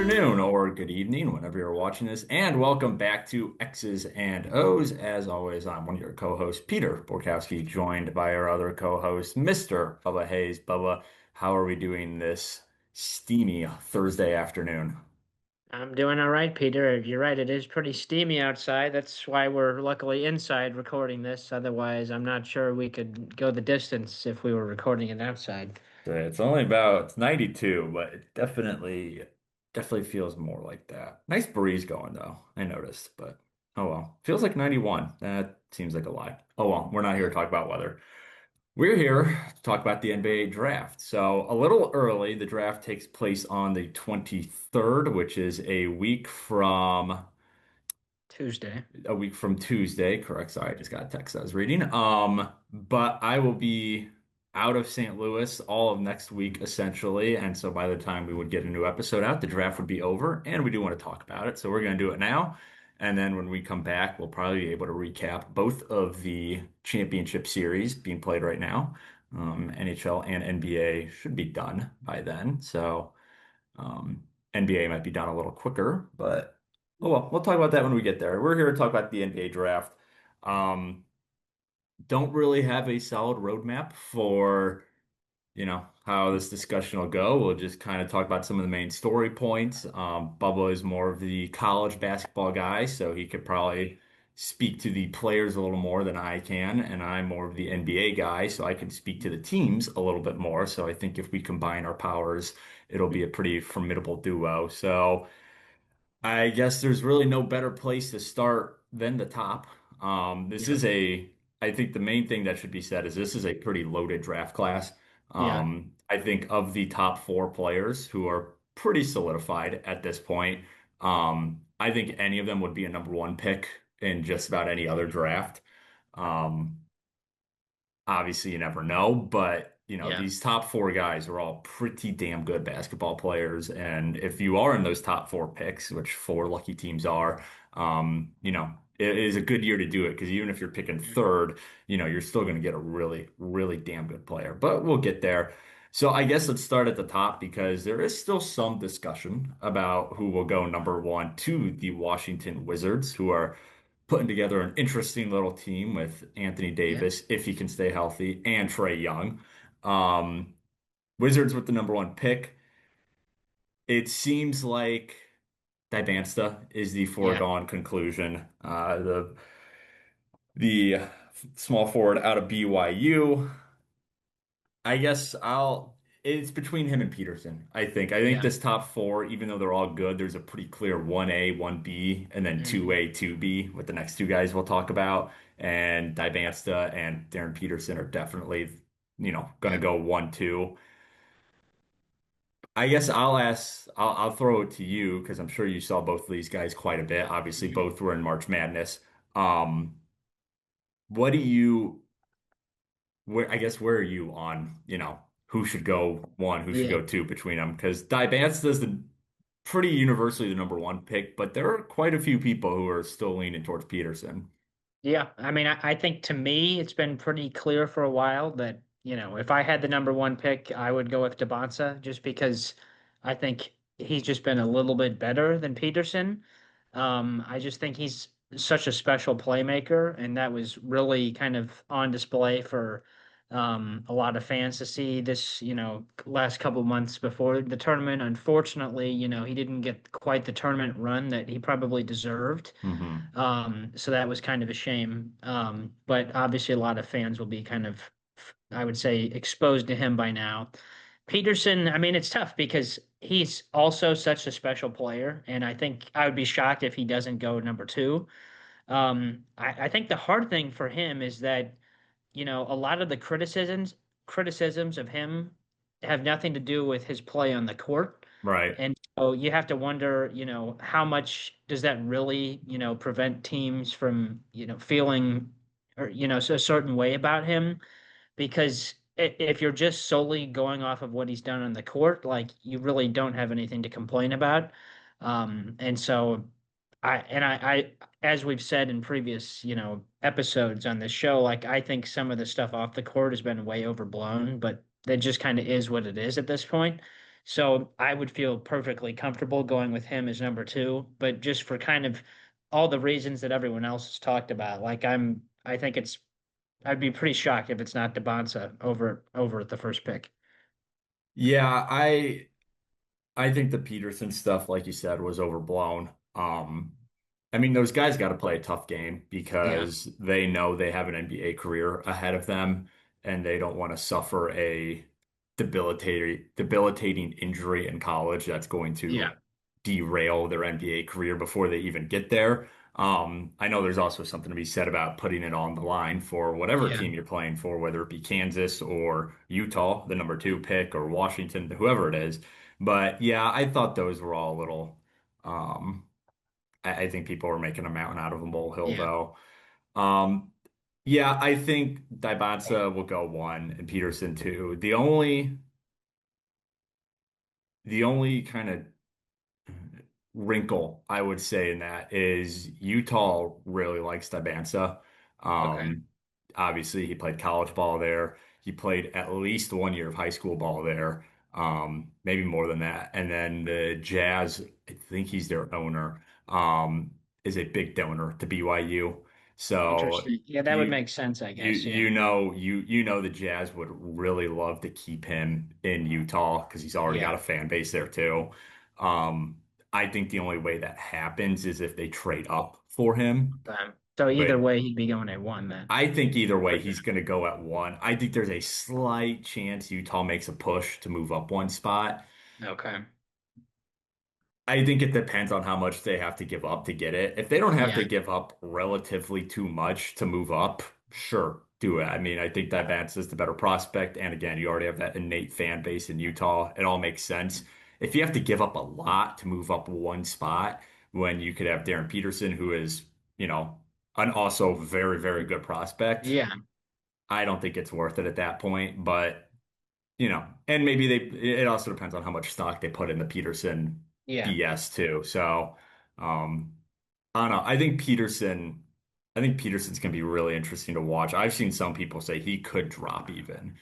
afternoon or good evening, whenever you're watching this, and welcome back to X's and O's. As always, I'm one of your co-hosts, Peter Borkowski, joined by our other co-host, Mr. Bubba Hayes. Bubba, how are we doing this steamy Thursday afternoon? I'm doing all right, Peter. You're right. It is pretty steamy outside. That's why we're luckily inside recording this. Otherwise, I'm not sure we could go the distance if we were recording it outside. It's only about it's 92, but it definitely feels more like that. Nice breeze going though, I noticed, but oh well. Feels like 91. That seems like a lie. Oh well, we're not here to talk about weather. We're here to talk about the NBA draft. So, a little early, the draft takes place on the 23rd, which is Tuesday. a week from Tuesday. Correct. Sorry, I just got a text I was reading. But I will be out of St. Louis all of next week, essentially. And so by the time we would get a new episode out, the draft would be over. And we do want to talk about it. So we're going to do it now. And then when we come back, we'll probably be able to recap both of the championship series being played right now. NHL and NBA should be done by then. So NBA might be done a little quicker, but oh well, we'll talk about that when we get there. We're here to talk about the NBA draft. Um, don't really have a solid roadmap for how this discussion will go. We'll just kind of talk about some of the main story points. Bubba is more of the college basketball guy, so he could probably speak to the players a little more than I can, and I'm more of the NBA guy, so I can speak to the teams a little bit more. So I think if we combine our powers, it'll be a pretty formidable duo. So I guess there's really no better place to start than the top. This Yeah. is I think the main thing that should be said is this is a pretty loaded draft class. Yeah. I think of the top four players who are pretty solidified at this point, I think any of them would be a number one pick in just about any other draft. Um, Obviously, you never know, but Yeah. these top four guys are all pretty damn good basketball players. And if you are in those top four picks, which four lucky teams are, it is a good year to do it because even if you're picking Mhm. third, you're still going to get a really, really damn good player. But we'll get there. So I guess let's start at the top because there is still some discussion about who will go number one to the Washington Wizards, who are putting together an interesting little team with Anthony Yeah. Davis, if he can stay healthy, and Trae Young. Um, Wizards with the number one pick. It seems like Dibansta is the Yeah. foregone conclusion. The small forward out of BYU. I guess it's between him and Peterson, I think. I think Yeah. this top four, even though they're all good, there's a pretty clear 1A, 1B, and then Hmm. 2A, 2B with the next two guys we'll talk about. And Dybansta and Darren Peterson are definitely, going to Yeah. go 1, 2. I guess I'll throw it to you because I'm sure you saw both of these guys quite a bit. Obviously, Mhm. both were in March Madness. Um, what do you I guess where are you on, who should go one, who should Yeah. go two between them? Because Dybance is the pretty universally the number one pick, but there are quite a few people who are still leaning towards Peterson. Yeah, I mean, I think to me, it's been pretty clear for a while that, if I had the number one pick, I would go with Dabonsa just because I think he's just been a little bit better than Peterson. I just think he's such a special playmaker, and that was really kind of on display for a lot of fans to see this, last couple months before the tournament. Unfortunately, he didn't get quite the tournament run that he probably deserved. Hmm. So that was kind of a shame. But obviously, a lot of fans will be kind of, I would say, exposed to him by now. Peterson, I mean, it's tough because he's also such a special player, and I think I would be shocked if he doesn't go number two. I think the hard thing for him is that, a lot of the criticisms of him have nothing to do with his play on the court. Right. And so you have to wonder, how much does that really, prevent teams from, feeling or, a certain way about him? Because if you're just solely going off of what he's done on the court, like you really don't have anything to complain about. And so I, as we've said in previous, episodes on this show, like I think some of the stuff off the court has been way overblown, but that just kind of is what it is at this point. So I would feel perfectly comfortable going with him as number two, but just for kind of all the reasons that everyone else has talked about. I think I'd be pretty shocked if it's not DeBonsa over at the first pick. Yeah, I think the Peterson stuff, like you said, was overblown. I mean, those guys got to play a tough game Yeah, because they know they have an NBA career ahead of them, and they don't want to suffer a debilitating injury in college that's going to yeah, derail their NBA career before they even get there. I know there's also something to be said about putting it on the line for whatever yeah, team you're playing for, whether it be Kansas or Utah, the number two pick, or Washington, whoever it is. But yeah, I thought those were all a little. Um, I think people were making a mountain out of a molehill, yeah. though. Um, yeah, I think Dybantsa will go one and Peterson two. The only kind of wrinkle I would say in that is Utah really likes Dybantsa. Okay. Um, Obviously, he played college ball there. He played at least 1 year of high school ball there, maybe more than that. And then the Jazz, I think he's their owner, is a big donor to BYU. So Interesting. Yeah, that would you make sense, I you guess. Yeah. you know the Jazz would really love to keep him in Utah because he's already Yeah. got a fan base there too. I think the only way that happens is if they trade up for him. So either But way, he'd be going at one then. I think either way, he's going to go at one. I think there's a slight chance Utah makes a push to move up one spot. Okay. I think it depends on how much they have to give up to get it. If they don't have Yeah. to give up relatively too much to move up, sure, do it. I mean, I think that Vance is the better prospect. And again, you already have that innate fan base in Utah. It all makes sense. If you have to give up a lot to move up one spot, when you could have Darren Peterson, who is, an also very, very good prospect, Yeah. I don't think it's worth it at that point. But and maybe it also depends on how much stock they put in the Peterson Yeah. BS too. So, um, I don't know. I think Peterson's gonna be really interesting to watch. I've seen some people say he could drop even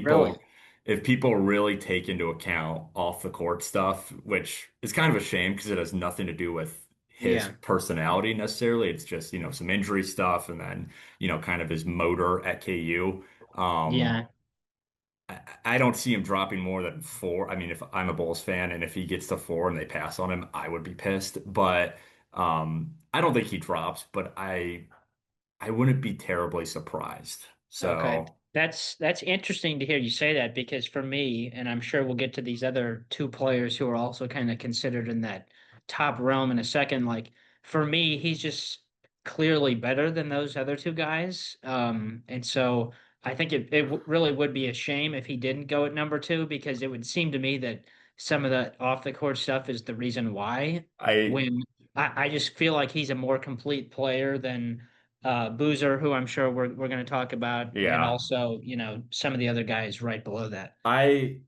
Really? if people really take into account off the court stuff, which is kind of a shame because it has nothing to do with his Yeah. personality necessarily. It's just, some injury stuff and then, kind of his motor at KU. Um, Yeah. I don't see him dropping more than four. I mean, if I'm a Bulls fan and if he gets to four and they pass on him, I would be pissed. But I don't think he drops, but I wouldn't be terribly surprised. Okay. So That's interesting to hear you say that because for me, and I'm sure we'll get to these other two players who are also kind of considered in that top realm in a second. Like for me, he's just clearly better than those other two guys. And so I think really would be a shame if he didn't go at number two because it would seem to me that some of the off the court stuff is the reason why. I, When I just feel like he's a more complete player than Boozer, who I'm sure we're going to talk about, and yeah, also some of the other guys right below that. I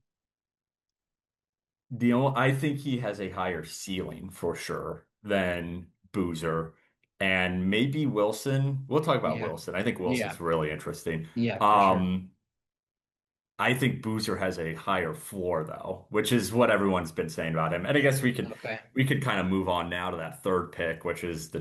I think he has a higher ceiling for sure than Boozer and maybe Wilson. We'll talk about Yeah, Wilson. I think yeah, Wilson's really interesting. yeah, for sure. Um, I think Boozer has a higher floor though, which is what everyone's been saying about him. And I guess we could Okay. we could kind of move on now to that third pick, which is the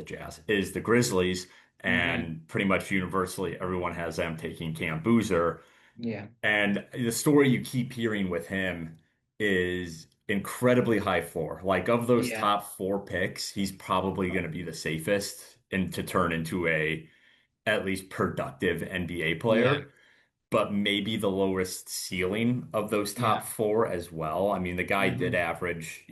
Jazz, is the Grizzlies, Hmm. and pretty much universally everyone has them taking Cam Boozer. Yeah, And the story you keep hearing with him is incredibly high floor. Like of those yeah, top four picks, he's probably going to be the safest and to turn into a at least productive NBA yeah, player, but maybe the lowest ceiling of those top yeah. four as well. I mean, the guy did Hmm. average,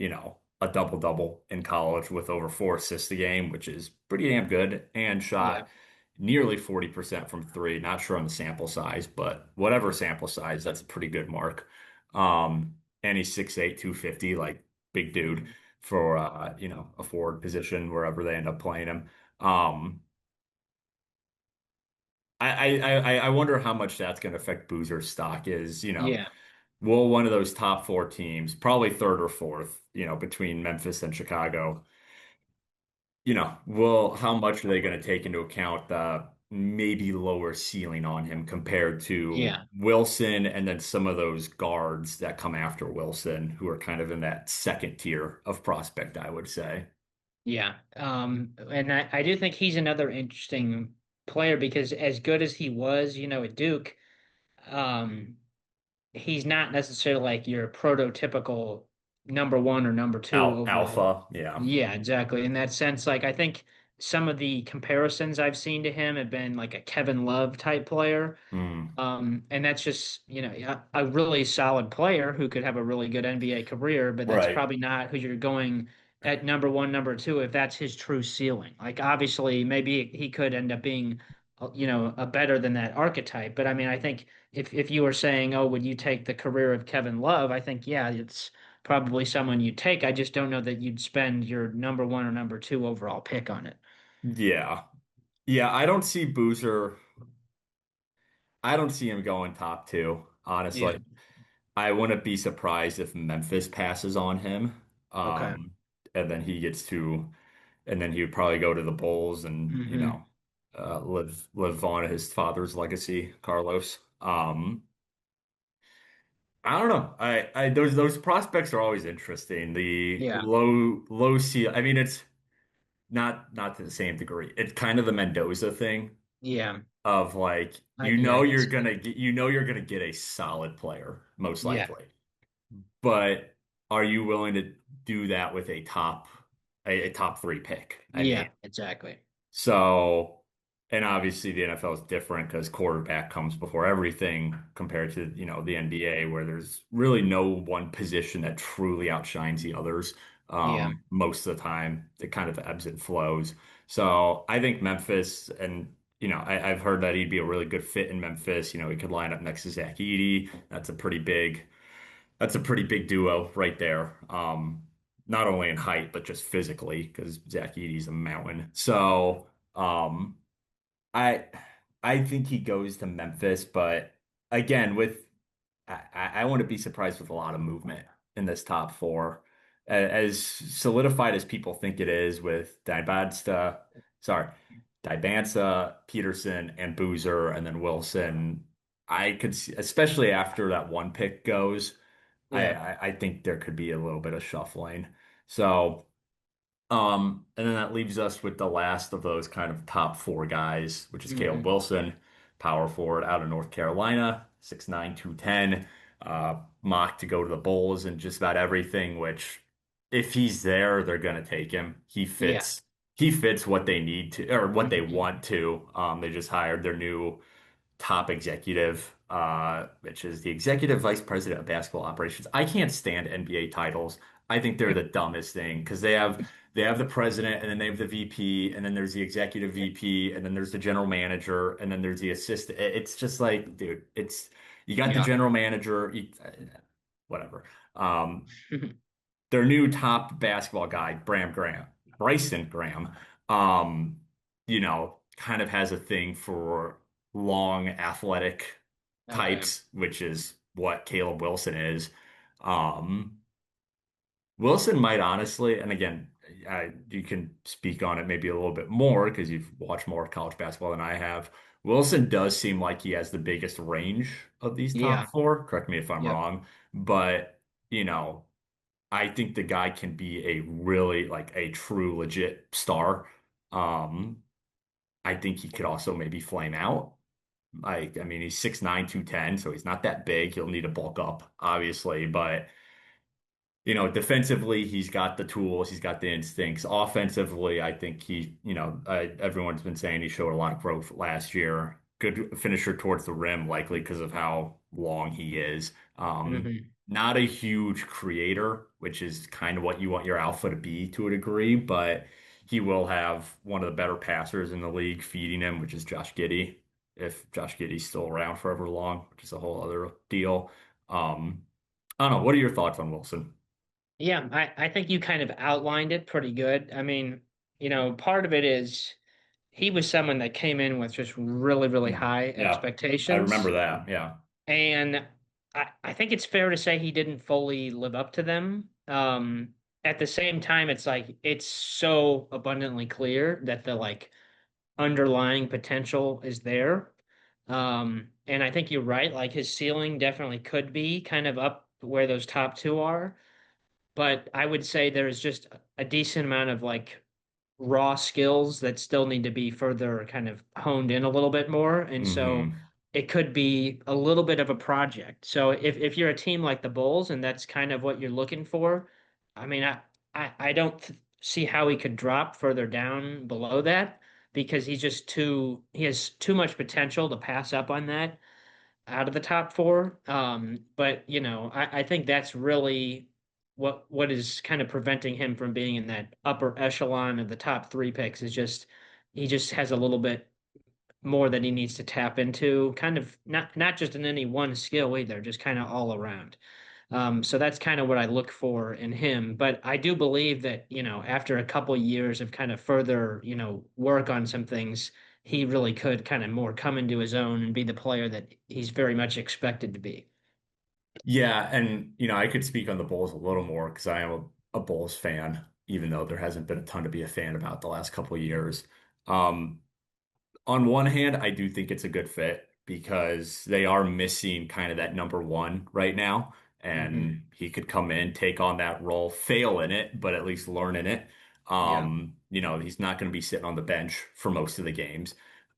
a double-double in college with over 4 assists a game, which is pretty damn good, and Yeah, shot nearly 40% from three. Not sure on the sample size, but whatever sample size, that's a pretty good mark. And he's 6'8", 250, like big dude hmm, for a forward position wherever they end up playing him. Um, I wonder how much that's going to affect Boozer's stock is, yeah, will one of those top four teams, probably third or fourth, between Memphis and Chicago, will how much are they going to take into account the maybe lower ceiling on him compared to Yeah. Wilson and then some of those guards that come after Wilson who are kind of in that second tier of prospect, I would say. Yeah. And I do think he's another interesting player because as good as he was, at Duke, um, he's not necessarily like your prototypical number one or number two overall. Alpha, yeah. Yeah, exactly. In that sense, like I think some of the comparisons I've seen to him have been like a Kevin Love type player. Mm, And that's just, a really solid player who could have a really good NBA career, but that's right. probably not who you're going at number one, number two, if that's his true ceiling. Like, obviously, maybe he could end up being, a better than that archetype. But I mean, I think if you were saying, oh, would you take the career of Kevin Love? I think, yeah, it's probably someone you'd take. I just don't know that you'd spend your number one or number two overall pick on it. Yeah. Yeah, I don't see Boozer. I don't see him going top two, Yeah. honestly. I wouldn't be surprised if Memphis passes on him. Okay. And then he gets to, and then he would probably go to the Bulls and, Hmm. live on his father's legacy, Carlos. I don't know. Those prospects are always interesting. The Yeah. low seal. I mean, it's not to the same degree. It's kind of the Mendoza thing Yeah. of like Yeah, I can see that. you're gonna get a solid player most Yeah. likely, but are you willing to do that with a top three pick? I mean, Yeah, exactly. so, and obviously the NFL is different because quarterback comes before everything compared to, the NBA where there's really no one position that truly outshines the others. Yeah. Most of the time it kind of ebbs and flows. So I think Memphis and, I've heard that he'd be a really good fit in Memphis. He could line up next to Zach Edey. That's a pretty big duo right there. Not only in height, but just physically, because Zach Edey's a mountain. So I I think he goes to Memphis, but again, I wouldn't be surprised with a lot of movement in this top four. As solidified as people think it is with Dibansa, Peterson, and Boozer, and then Wilson. I could see, especially after that one pick goes. Yeah. I think there could be a little bit of shuffling. So, and then that leaves us with the last of those kind of top four guys, which is Caleb Hmm. Wilson, power forward out of North Carolina, 6'9", 210, mocked to go to the Bulls and just about everything, which if he's there, they're gonna take him. Yeah. He fits what they need to or what they Hmm. want to. They just hired their new top executive, which is the executive vice president of basketball operations. I can't stand NBA titles. I think they're the dumbest thing because they have the president and then they have the VP and then there's the executive VP and then there's the general manager and then there's the assistant. It's just like, dude, it's you got the Yeah. general manager, whatever. Their new top basketball guy, Bryson Graham, kind of has a thing for long athletic Okay. types, which is what Caleb Wilson is. Um, Wilson might honestly, and again, you can speak on it maybe a little bit more because you've watched more college basketball than I have. Wilson does seem like he has the biggest range of these top Yeah. four. Correct me if I'm Yep. wrong, but you know. I think the guy can be a really like a true legit star. Um, I think he could also maybe flame out. Like, I mean, he's 6'9", 210, so he's not that big. He'll need to bulk up, obviously, but defensively, he's got the tools, he's got the instincts. Offensively, I think everyone's been saying he showed a lot of growth last year. Good finisher towards the rim, likely because of how long he is. Hmm. Not a huge creator, which is kind of what you want your alpha to be to a degree, but he will have one of the better passers in the league feeding him, which is Josh Giddey. If Josh Giddey's still around forever long, which is a whole other deal. Um, I don't know. What are your thoughts on Wilson? Yeah, I think you kind of outlined it pretty good. I mean, part of it is he was someone that came in with just really, really Mm. high Yeah, I remember expectations. that. Yeah. And I think it's fair to say he didn't fully live up to them. At the same time, it's like it's so abundantly clear that the like underlying potential is there. And I think you're right. Like his ceiling definitely could be kind of up where those top two are. But I would say there's just a decent amount of like raw skills that still need to be further kind of honed in a little bit more. And so Hmm. it could be a little bit of a project. So if you're a team like the Bulls and that's kind of what you're looking for, I mean, I don't see how he could drop further down below that because he has too much potential to pass up on that out of the top four. But I think that's really what is kind of preventing him from being in that upper echelon of the top three picks is just he just has a little bit more that he needs to tap into, kind of not just in any one skill either, just kind of all around. So that's kind of what I look for in him. But I do believe that, after a couple years of kind of further, work on some things, he really could kind of more come into his own and be the player that he's very much expected to be. Yeah, and I could speak on the Bulls a little more because I am a Bulls fan, even though there hasn't been a ton to be a fan about the last couple of years. Um, on one hand, I do think it's a good fit because they are missing kind of that number one right now. Hmm. And he could come in, take on that role, fail in it, but at least learn in it. Yeah. He's not going to be sitting on the bench for most of the games.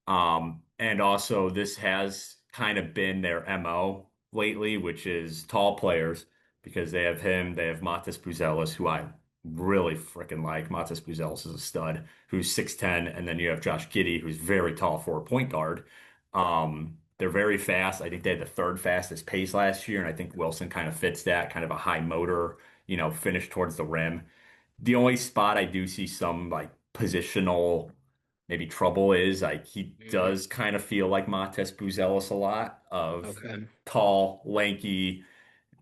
And also this has kind of been their MO lately, which is tall players because they have him, they have Matas Buzelis, who I really freaking like. Matas Buzelis is a stud who's 6'10", and then you have Josh Giddey, who's very tall for a point guard. They're very fast. I think they had the third fastest pace last year, and I think Wilson kind of fits that, kind of a high motor, finish towards the rim. The only spot I do see some like positional maybe trouble is like he Hmm. does kind of feel like Mates Buzelis a lot of Okay. tall, lanky,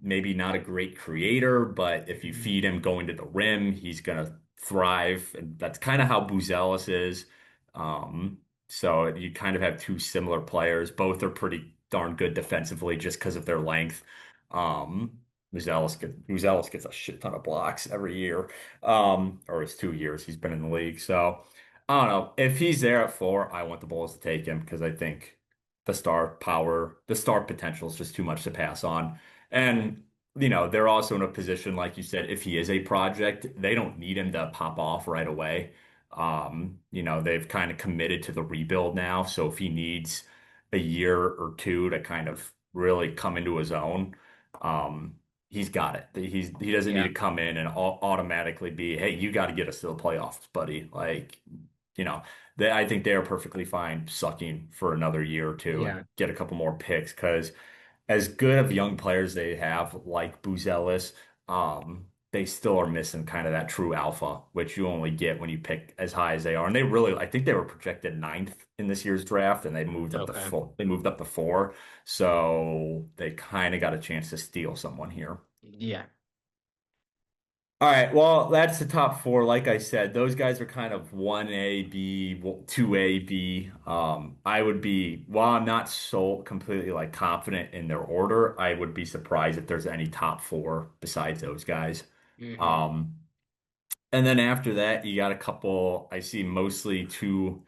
maybe not a great creator, but if you Hmm. feed him going to the rim, he's gonna thrive. And that's kind of how Buzelis is. Um, so you kind of have two similar players. Both are pretty darn good defensively just because of their length. Um, Buzelis gets a shit ton of blocks every year. Or it's 2 years he's been in the league. So I don't know. If he's there at 4, I want the Bulls to take him because I think the star potential is just too much to pass on. And, they're also in a position, like you said, if he is a project, they don't need him to pop off right away. They've kind of committed to the rebuild now. So if he needs a year or two to kind of really come into his own, um, he's got it. He doesn't need Yeah. to come in and automatically be, hey, you got to get us to the playoffs, buddy. Like, you know, I think they are perfectly fine sucking for another year or two and Yeah. get a couple more picks because as good of young players they have, like Buzelis, they still are missing kind of that true alpha, which you only get when you pick as high as they are. And I think they were projected ninth in this year's draft, and Okay. they moved up to 4, so they kind of got a chance to steal someone here. Yeah. All right, well, that's the top 4. Like I said, those guys are kind of 1A, B, 2A, B. I would be, while I'm not so completely like confident in their order, I would be surprised if there's any top 4 besides those guys. Hmm. Um, and then after that, you got a couple, I see mostly two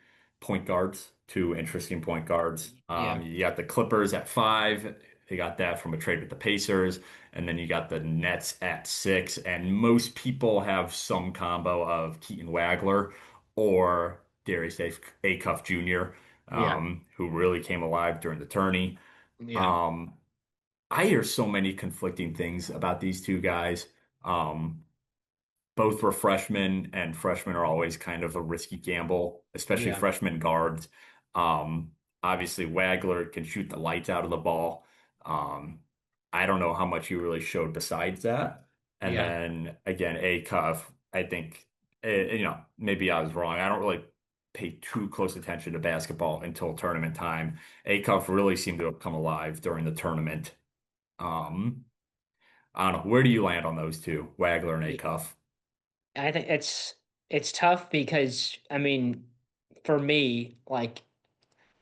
interesting point guards. Yeah. You got the Clippers at 5. They got that from a trade with the Pacers. And then you got the Nets at 6. And most people have some combo of Keaton Wagler or Darius Acuff Jr., Yeah. who really came alive during the tourney. Yeah. Um, I hear so many conflicting things about these two guys. Um, both were freshmen, and freshmen are always kind of a risky gamble, especially Yeah. freshman guards. Um, Obviously, Wagler can shoot the lights out of the ball. Um, I don't know how much he really showed besides that. And Yeah. then again, Acuff, I think, maybe I was wrong. I don't really pay too close attention to basketball until tournament time. Acuff really seemed to have come alive during the tournament. Um, I don't know. Where do you land on those two, Wagler and Acuff? I think it's tough because I mean, for me, like,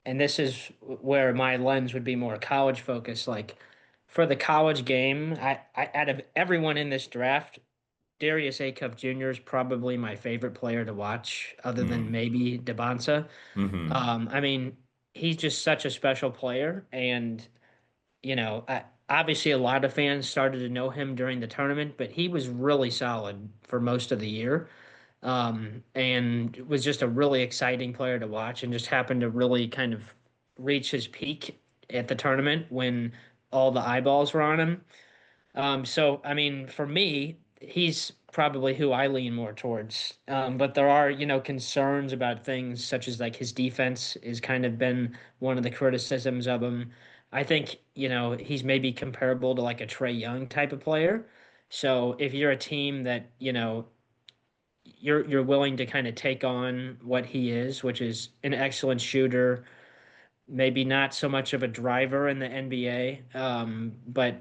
and this is where my lens would be more college focused. Like, for the college game, I out of everyone in this draft, Darius Acuff Jr. is probably my favorite player to watch, other than Mm. maybe Dabonsa. Hmm. I mean, he's just such a special player, and obviously a lot of fans started to know him during the tournament, but he was really solid for most of the year, and was just a really exciting player to watch, and just happened to really kind of reach his peak at the tournament when all the eyeballs were on him. So I mean, for me, he's probably who I lean more towards. But there are, concerns about things such as like his defense has kind of been one of the criticisms of him. I think, he's maybe comparable to like a Trey Young type of player. So if you're a team that, you're willing to kind of take on what he is, which is an excellent shooter, maybe not so much of a driver in the NBA, but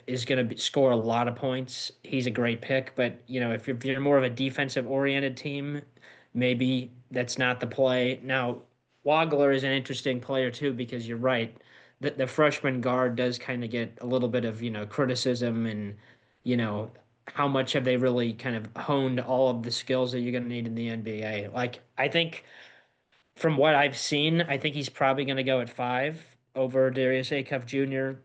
is going to score a lot of points. He's a great pick, but if you're more of a defensive oriented team, maybe that's not the play. Now, Wagler is an interesting player too because you're right. The freshman guard does kind of get a little bit of criticism and you know how much have they really kind of honed all of the skills that you're going to need in the NBA. Like I think from what I've seen, I think he's probably going to go at 5 over Darius Acuff Jr.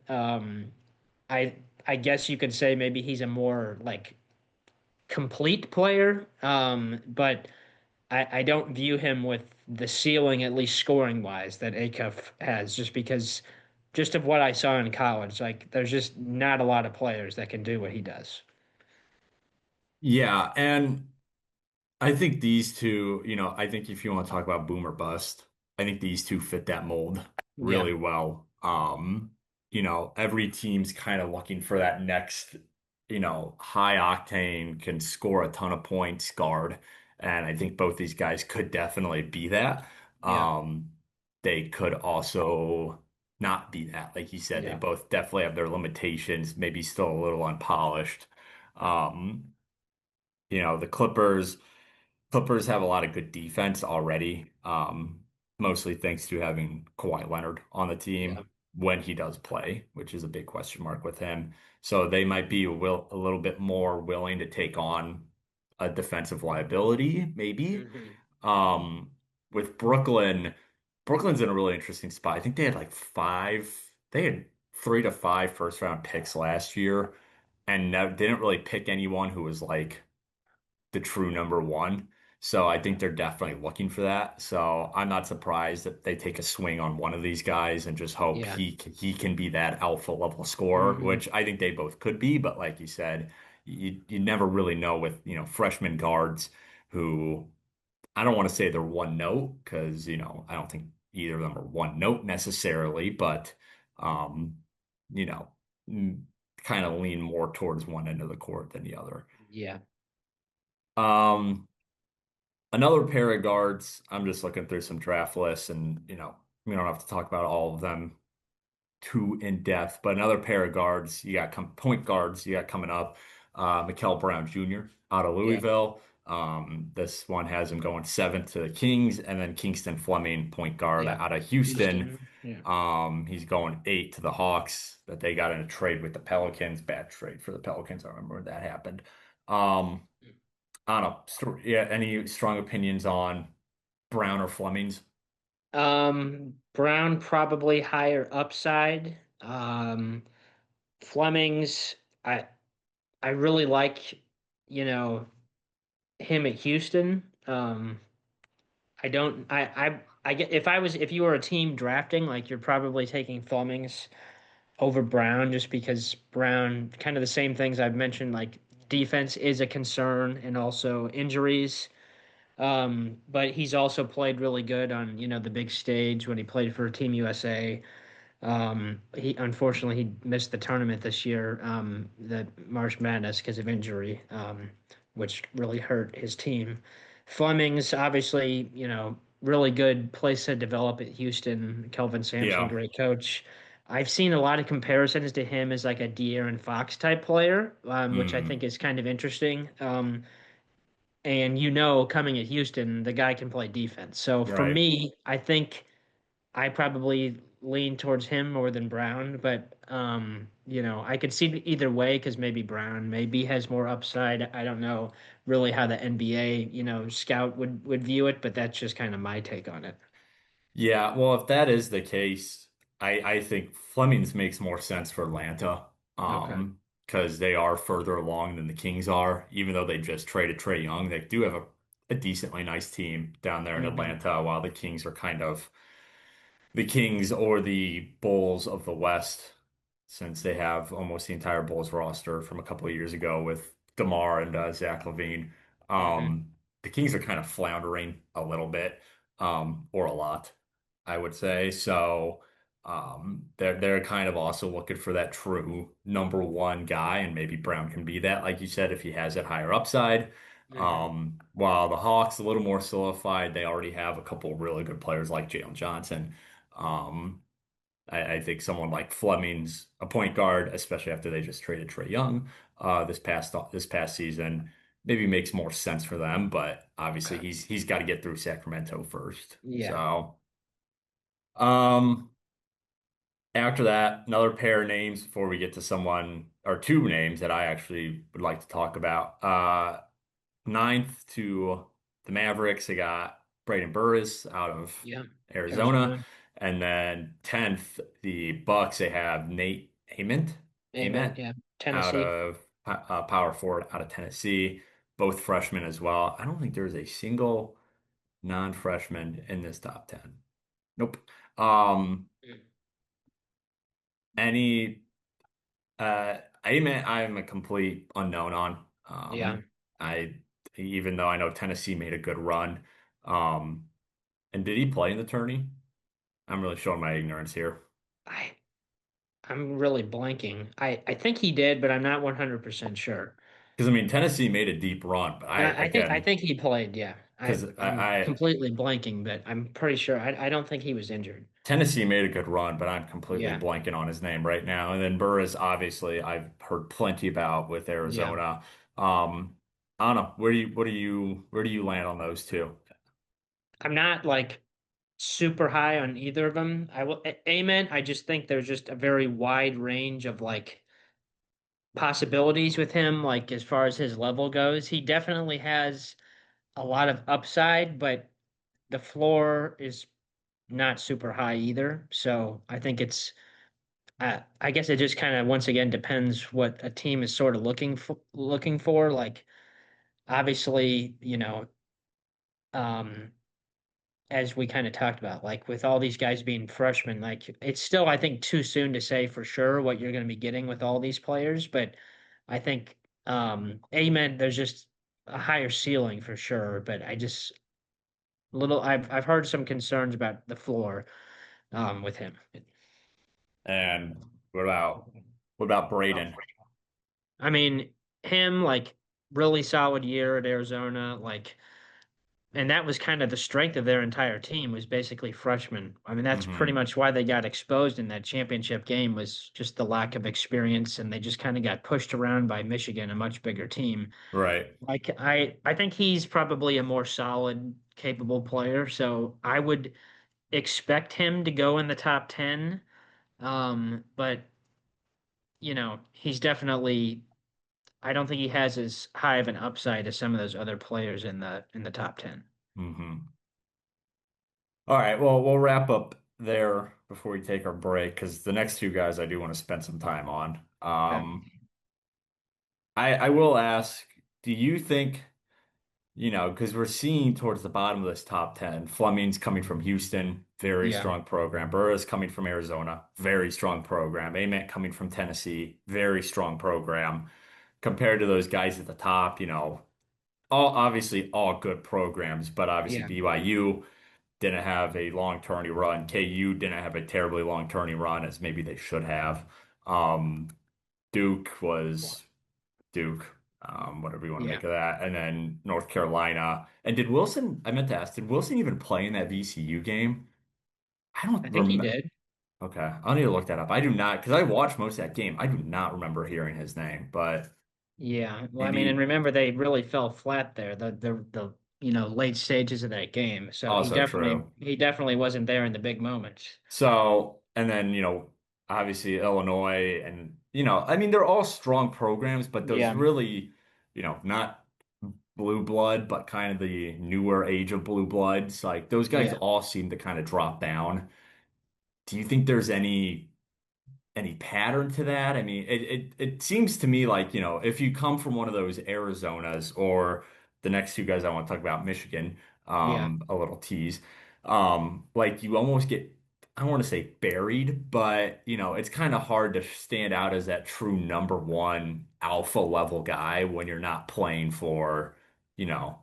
I I guess you could say maybe he's a more like complete player, but I don't view him with the ceiling, at least scoring wise, that Acuff has, just because just of what I saw in college. Like there's just not a lot of players that can do what he does. Yeah, and I think these two, I think if you want to talk about boom or bust, I think these two fit that mold Yeah, really well. Every team's kind of looking for that next, high octane, can score a ton of points guard. And I think both these guys could definitely be that. yeah, Um, they could also not be that. Like you said, they yeah, both definitely have their limitations, maybe still a little unpolished. Um, the Clippers have a lot of good defense already, mostly thanks to having Kawhi Leonard on the yeah. team when he does play, which is a big question mark with him. So they might be a little bit more willing to take on a defensive liability, maybe. Hmm. Um, with Brooklyn's in a really interesting spot. I think they had 3 to 5 first round picks last year, and didn't really pick anyone who was like the true number one. So I think they're definitely looking for that. So I'm not surprised that they take a swing on one of these guys and just hope Yeah. he can be that alpha level scorer, Hmm. which I think they both could be. But like you said, you never really know with freshman guards who I don't want to say they're one note because I don't think either of them are one note necessarily, but um, you know, mm, kind of lean more towards one end of the court than the other. Yeah. Um, Another pair of guards, I'm just looking through some draft lists and, we don't have to talk about all of them too in depth, but another pair of guards, point guards you got coming up, Mikel Brown Jr. out of Yeah. Louisville. This one has him going seventh to the Kings, and then Kingston Fleming, point guard Yeah. out of Houston. Houston. Yeah. He's going 8 to the Hawks that they got in a trade with the Pelicans. Bad trade for the Pelicans. I remember when that happened. Um, I don't know. Yeah, any strong opinions on Brown or Flemings? Brown probably higher upside. Fleming's I really like, you know, him at Houston. I don't I get if you were a team drafting, like you're probably taking Flemings over Brown just because Brown kind of the same things I've mentioned, like defense is a concern and also injuries. But he's also played really good on, the big stage when he played for Team USA. He unfortunately he missed the tournament this year, the March Madness because of injury, which really hurt his team. Fleming's obviously, really good place to develop at Houston. Kelvin Sampson, Yeah. great coach. I've seen a lot of comparisons to him as like a De'Aaron Fox type player, which I Mm, think is kind of interesting. And coming at Houston, the guy can play defense. So for right. me, I think I probably lean towards him more than Brown, but I could see it either way because maybe Brown maybe has more upside. I don't know really how the NBA, scout would view it, but that's just kind of my take on it. Yeah, well, if that is the case, I think Fleming's makes more sense for Atlanta, Okay. because they are further along than the Kings are. Even though they just traded Trey Young, they do have a decently nice team down there in Hmm. Atlanta, while the Kings are kind of the Kings or the Bulls of the West, since they have almost the entire Bulls roster from a couple of years ago with DeMar and Zach LaVine. Hmm. The Kings are kind of floundering a little bit, or a lot, I would say. So they're kind of also looking for that true number one guy, and maybe Brown can be that, like you said, if he has that higher upside. Hmm. While the Hawks a little more solidified, they already have a couple of really good players like Jalen Johnson. Um, I think someone like Fleming's a point guard, especially after they just traded Trey Young this past season, maybe makes more sense for them. But obviously, Okay. he's got to get through Sacramento first. Yeah. So um, after that, another pair of names before we get to someone or two names that I actually would like to talk about. Ninth to the Mavericks, they got Braden Burris out of Yeah. Arizona. Arizona. And then 10th, the Bucks, they have Nate Amen. Ament Yeah. out Tennessee. of power forward out of Tennessee, both freshmen as well. I don't think there's a single non-freshman in this top 10. Nope. Um, Mm. any I'm a complete unknown on. Yeah. I even though I know Tennessee made a good run. Um, and did he play in the tourney? I'm really showing my ignorance here. I I'm really blanking. I think he did, but I'm not 100% sure. Because I mean Tennessee made a deep run, but I I again think he played, yeah. because I'm I completely blanking, but I'm pretty sure. I don't think he was injured. Tennessee made a good run, but I'm completely Yeah. blanking on his name right now. And then Burris, obviously, I've heard plenty about with Yeah. Arizona. Um, I don't know. Where do you land on those two? I'm not like super high on either of them. Amen. I just think there's just a very wide range of like possibilities with him, like as far as his level goes. He definitely has a lot of upside, but the floor is not super high either. So I think I guess it just kind of once again depends what a team is sort of looking for. Like obviously, um, as we kind of talked about, like with all these guys being freshmen, like it's still I think too soon to say for sure what you're going to be getting with all these players. But I think, amen. There's just a higher ceiling for sure. But I just little I've heard some concerns about the floor with him. And what about Braden? I mean, him like really solid year at Arizona, like, and that was kind of the strength of their entire team was basically freshmen. I mean, that's pretty Hmm. much why they got exposed in that championship game was just the lack of experience, and they just kind of got pushed around by Michigan, a much bigger team. Right. Like I think he's probably a more solid, capable player, so I would expect him to go in the top 10. But he's definitely I don't think he has as high of an upside as some of those other players in the top 10. Hmm. All right. Well, we'll wrap up there before we take our break because the next two guys I do want to spend some time on. Okay. I will ask, do you think, because we're seeing towards the bottom of this top 10, Fleming's coming from Houston, very Yeah. strong program. Burris coming from Arizona, very strong program. Ament coming from Tennessee, very strong program. Compared to those guys at the top, all good programs, but obviously Yeah. BYU didn't have a long tourney run. KU didn't have a terribly long tourney run as maybe they should have. Um, Duke was Duke, whatever you want to Yeah. make of that. And then North Carolina. And did Wilson, I meant to ask, did Wilson even play in that VCU game? I I don't think he remember. did. Okay, I'll need to look that up. I do not, because I watched most of that game. I do not remember hearing his name, but Yeah. Well, I mean, and maybe remember they really fell flat there, the late stages of that game. So he also definitely true. he definitely wasn't there in the big moments. So and then, obviously Illinois and, I mean, they're all strong programs, but those Yeah. really, not blue blood, but kind of the newer age of blue bloods, like those guys Yeah. all seem to kind of drop down. Do you think there's any pattern to that? I mean, it seems to me like, if you come from one of those Arizonas or the next two guys I want to talk about, Michigan, Yeah. a little tease, like you almost get, I don't want to say buried, but it's kind of hard to stand out as that true number one alpha level guy when you're not playing for, you know,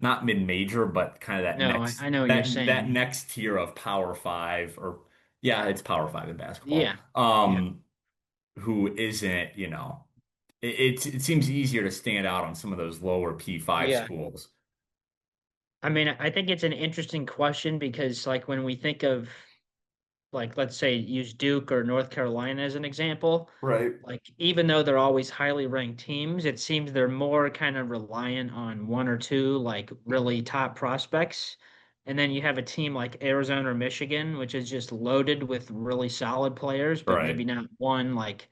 not mid-major, but kind of that No, next I know what you're that saying. next tier of Power Five or yeah, it's Power Five in basketball. Yeah. Yeah. Who isn't, it seems easier to stand out on some of those lower P5 Yeah. schools. I mean, I think it's an interesting question because like when we think of like let's say use Duke or North Carolina as an example, Right. like even though they're always highly ranked teams, it seems they're more kind of reliant on one or two like really top prospects. And then you have a team like Arizona or Michigan, which is just loaded with really solid players, but maybe Right. not one like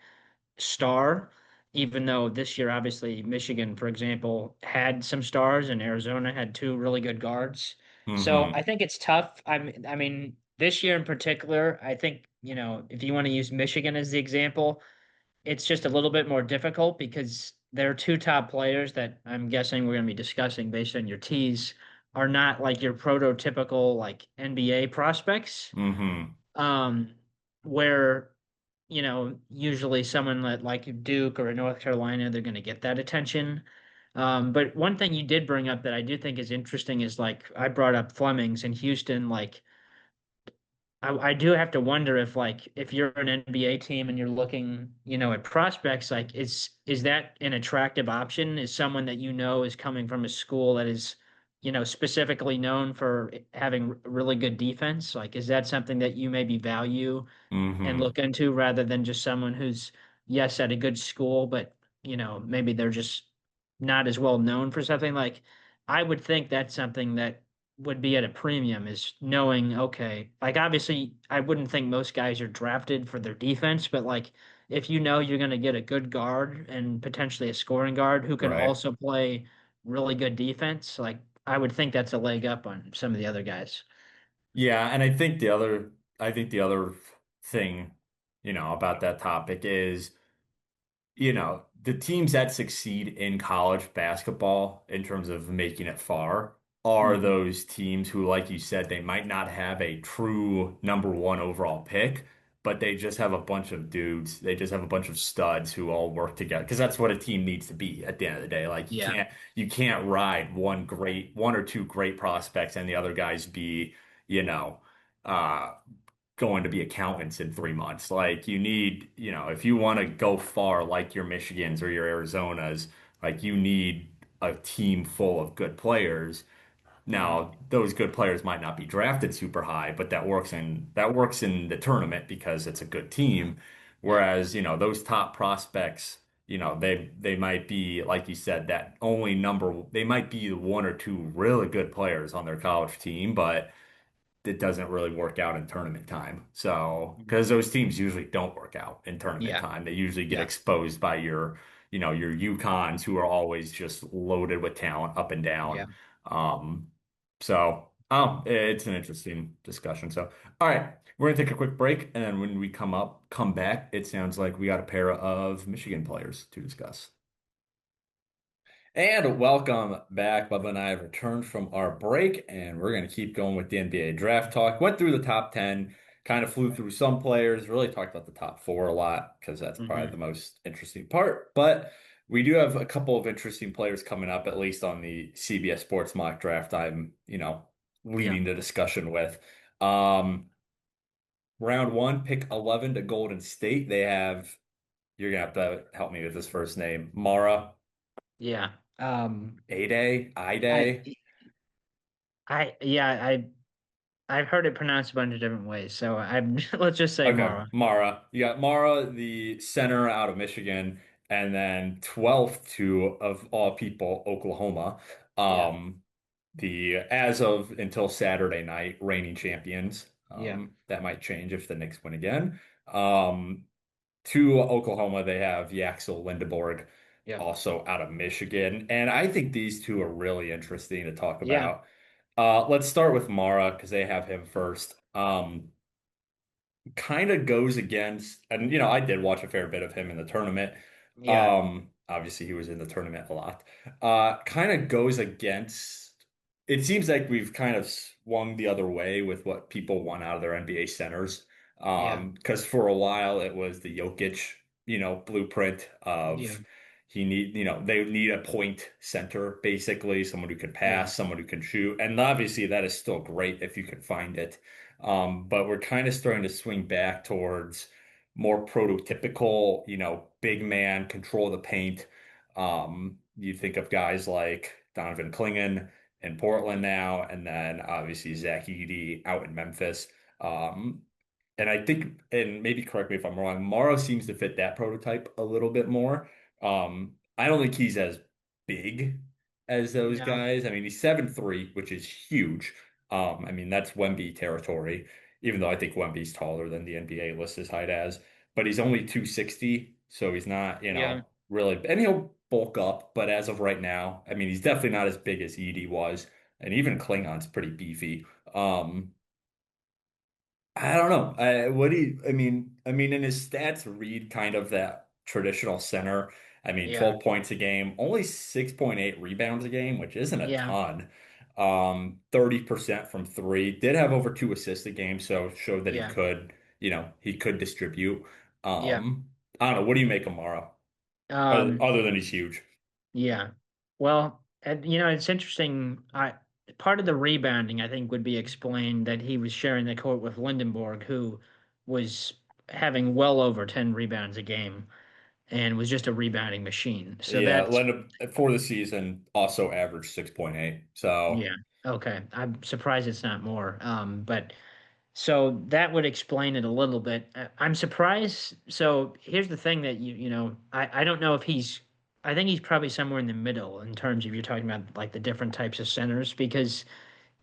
star, even though this year, obviously, Michigan, for example, had some stars and Arizona had two really good guards. So I Hmm. think it's tough. I mean, this year in particular, I think, if you want to use Michigan as the example, it's just a little bit more difficult because their two top players that I'm guessing we're going to be discussing based on your teas are not like your prototypical like NBA prospects. Hmm. Um, where usually someone like Duke or North Carolina, they're going to get that attention. But one thing you did bring up that I do think is interesting is like I brought up Flemings in Houston. Like I do have to wonder if like if you're an NBA team and you're looking, at prospects, like is that an attractive option? Is someone that is coming from a school that is, specifically known for having really good defense? Like, is that something that you maybe value and Hmm. look into rather than just someone who's yes at a good school, but maybe they're just not as well known for something like I would think that's something that would be at a premium is knowing, okay, like obviously I wouldn't think most guys are drafted for their defense, but like if you know you're going to get a good guard and potentially a scoring guard who can Right. also play really good defense, like I would think that's a leg up on some of the other guys. Yeah, and I think the other thing, about that topic is the teams that succeed in college basketball in terms of making it far are Hmm. those teams who, like you said, they might not have a true number one overall pick, but they just have a bunch of dudes. They just have a bunch of studs who all work together because that's what a team needs to be at the end of the day. Like Yeah. you can't ride one or two great prospects and the other guys be, you know, uh going to be accountants in 3 months. Like you need, if you want to go far, like your Michigans or your Arizonas, like you need a team full of good players. Hmm. Now, those good players might not be drafted super high, but that works in the tournament because it's a good team. Yeah. Whereas, those top prospects, they might be, like you said, they might be the one or two really good players on their college team, but it doesn't really work out in tournament time. So, Mhm. because those teams usually don't work out in tournament Yeah. time, they usually get Yeah. exposed by your UConns who are always just loaded with talent up and Yeah. down. Um, it's an interesting discussion. So, all right, we're gonna take a quick break, and then when we come back, it sounds like we got a pair of Michigan players to discuss. And welcome back. Bubba and I have returned from our break, and we're going to keep going with the NBA draft talk. Went through the top 10, kind of flew through some players, really talked about the top four a lot because that's probably the Hmm. most interesting part. But we do have a couple of interesting players coming up, at least on the CBS Sports mock draft I'm, Yeah. leading the discussion with. Um, Round one, pick 11 to Golden State. You're going to have to help me with this first name, Mara Yeah. Ade, I, Ide. yeah, I've heard it pronounced a bunch of different ways. So I'm, let's just say Okay, Mara. Mara. You got Mara, the center out of Michigan, and then 12th to, of all people, Oklahoma. Yeah. The as of until Saturday night, reigning champions. Yeah. That might change if the Knicks win again. Um, to Oklahoma, they have Yaxel Lindeborg, Yeah. also out of Michigan. And I think these two are really interesting to talk Yeah. about. Let's start with Mara because they have him first. Kind of goes against, and I did watch a fair bit of him in the tournament. Yeah. Obviously he was in the tournament a lot. Kind of goes against, it seems like we've kind of swung the other way with what people want out of their NBA centers. Yeah. Because for a while it was the Jokic, blueprint Yeah. of they need a point center, basically, someone who can Yeah. pass, someone who can shoot. And obviously that is still great if you can find it. But we're kind of starting to swing back towards more prototypical, big man, control the paint. You think of guys like Donovan Clingan in Portland now, and then obviously Zach Edey out in Memphis. Um, and I think, and maybe correct me if I'm wrong, Morrow seems to fit that prototype a little bit more. I don't think he's as big as those No. guys. I mean, he's 7'3", which is huge. I mean, that's Wemby territory, even though I think Wemby's taller than the NBA lists his height as. But he's only 260, so he's not, Yeah. really, and he'll bulk up. But as of right now, I mean, he's definitely not as big as Edie was, and even Klingon's pretty beefy. I don't know. What do you, I mean, in his stats read kind of that traditional center. I mean, Yeah. 12 points a game, only 6.8 rebounds a game, which isn't a Yeah. ton. 30% from three. Did have over 2 assists a game, so showed that he Yeah. could, he could distribute. Yeah. I don't know. What do you make of Mara? Um, Other than he's huge. yeah. Well, and, it's interesting. Part of the rebounding, I think, would be explained that he was sharing the court with Lindenborg, who was having well over 10 rebounds a game and was just a rebounding machine. So Yeah, that's, Linda for the season also averaged 6.8. So yeah. Okay. I'm surprised it's not more. But so that would explain it a little bit. I'm surprised. So here's the thing that I don't know if I think he's probably somewhere in the middle in terms of you're talking about like the different types of centers because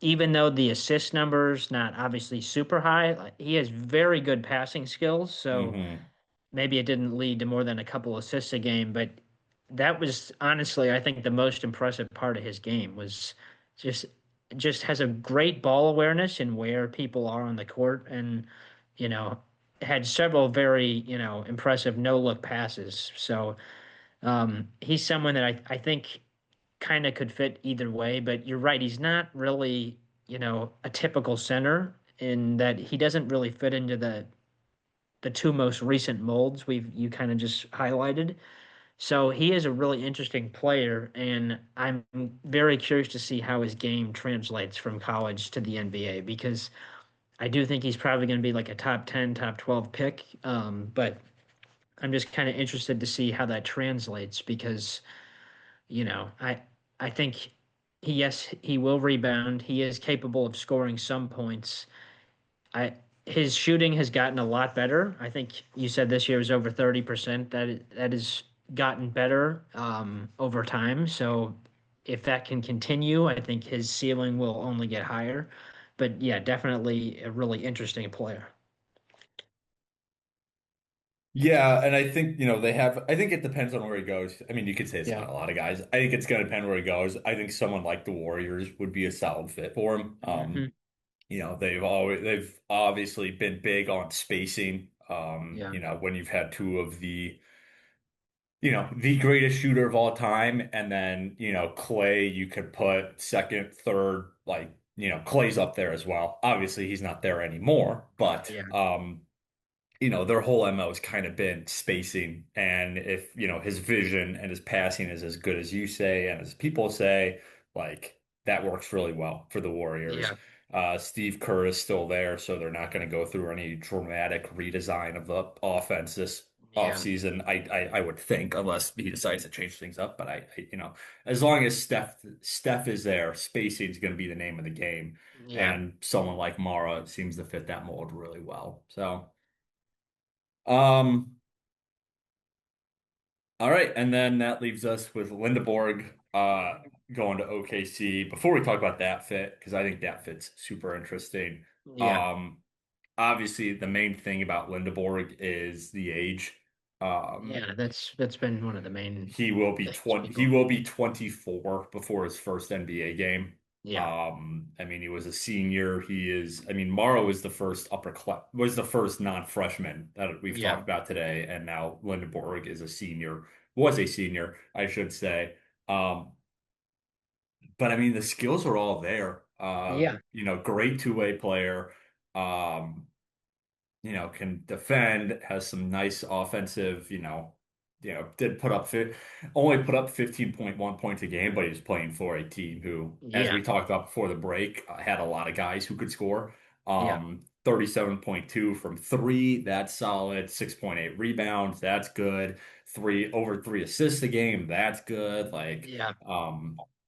even though the assist numbers not obviously super high, like, he has very good passing skills. So hmm. maybe it didn't lead to more than a couple assists a game, but that was honestly, I think, the most impressive part of his game was just just has a great ball awareness and where people are on the court and you know had several very impressive no look passes. So he's someone that I think kind of could fit either way, but you're right, he's not really a typical center in that he doesn't really fit into the two most recent molds you kind of just highlighted. So he is a really interesting player, and I'm very curious to see how his game translates from college to the NBA because I do think he's probably going to be like a top 10, top 12 pick. But I'm just kind of interested to see how that translates because, I think yes, he will rebound. He is capable of scoring some points. I His shooting has gotten a lot better. I think you said this year was over 30%. That has gotten better over time. So if that can continue, I think his ceiling will only get higher. But yeah, definitely a really interesting player. Yeah, and I think, I think it depends on where he goes. I mean, you could say it's Yeah. not a lot of guys. I think it's going to depend where he goes. I think someone like the Warriors would be a solid fit for him. Hmm. They've obviously been big on spacing. Yeah. When you've had two of the greatest shooter of all time, and then, Clay, you could put second, third, like, Clay's up there as well. Obviously, he's not there anymore, but Yeah. their whole MO has kind of been spacing. And if, his vision and his passing is as good as you say and as people say, like that works really well for the Warriors. Yeah. Steve Kerr is still there, so they're not going to go through any dramatic redesign of the offense this Yeah. offseason. I would think, unless he decides to change things up. But as long as Steph is there, spacing is going to be the name of the game. Yeah. And someone like Mara seems to fit that mold really well. So. Um, all right, and then that leaves us with Lindeborg going to OKC. Before we talk about that fit, because I think that fit's super interesting. Yeah. Um, obviously the main thing about Lindeborg is the age. Um, Yeah, that's been one of the main things He people. will be 24 before his first NBA game. Yeah, I mean, he was a senior. I mean, Morrow was the first was the first non-freshman that we've talked yeah, about today, and now Lindeborg is a senior, was a senior, I should say. Um, but I mean, the skills are all there. yeah, Great two-way player. Um, can defend, has some nice offensive, did only put up 15.1 points a game, but he was playing for a team who, as yeah, we talked about before the break, had a lot of guys who could score. yeah, 37.2 from three, that's solid. 6.8 rebounds, that's good. Over three assists a game, that's good. Like, yeah.